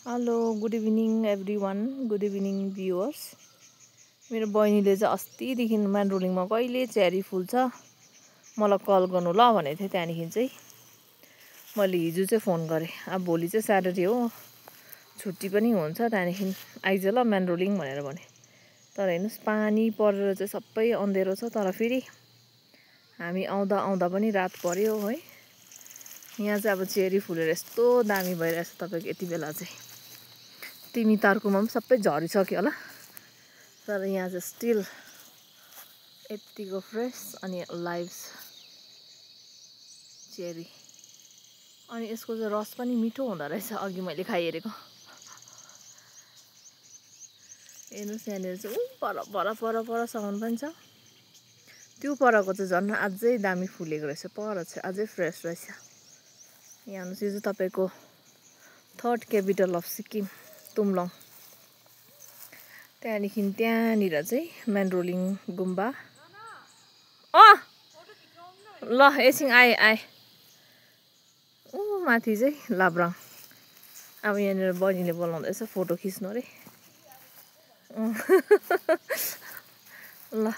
Hello good evening everyone good evening viewers. मेरो बहिनीले चाहिँ अस्तिदेखि म्यान्ड्रोलिङमा कहिले चेरी फुल्छ मलाई कल गर्नु ल भनेको थियो। त्यहाँदेखि चाहिँ मैले हिजो चाहिँ फोन गरेँ। अब भोलि चाहिँ स्याटरडे हो, छुट्टी पनि हुन्छ। त्यहाँदेखि आइज ल म्यान्ड्रोलिङ भनेर भने। तर हेर्नुहोस् पानी परेर चाहिँ सबै अँधेरो छ। तर फेरि हामी आउँदा आउँदा पनि रात पर्यो है। यहाँ चाहिँ अब चेरी फुलेर यस्तो दामी भइरहेछ तपाईँको यति बेला चाहिँ। तिमी तार्कुमा पनि सबै झरिसक्यो होला, तर यहाँ चाहिँ स्टिल यतिको फ्रेस अनि लाइभ चेरी। अनि यसको चाहिँ रस पनि मिठो हुँदो रहेछ। अघि मैले खाइहेरेको। हेर्नुहोस् यहाँनिर चाहिँ पर पर पर परसम्म पनि छ। त्यो परको चाहिँ झन् अझै दामी फुलेको रहेछ। पर चाहिँ अझै फ्रेस रहेछ। यहाँ हेर्नुहोस् यो चाहिँ तपाईँको थर्ड क्यापिटल अफ सिक्किम तुमलङ। त्यहाँदेखि त्यहाँनिर चाहिँ म्यान्ड्रोलिङ गुम्बा। ल एकछिन आए ऊ माथि चाहिँ लाब्राङ। अब यहाँनिर बहिनीले बोलाउँदैछ फोटो खिच्नु अरे। ल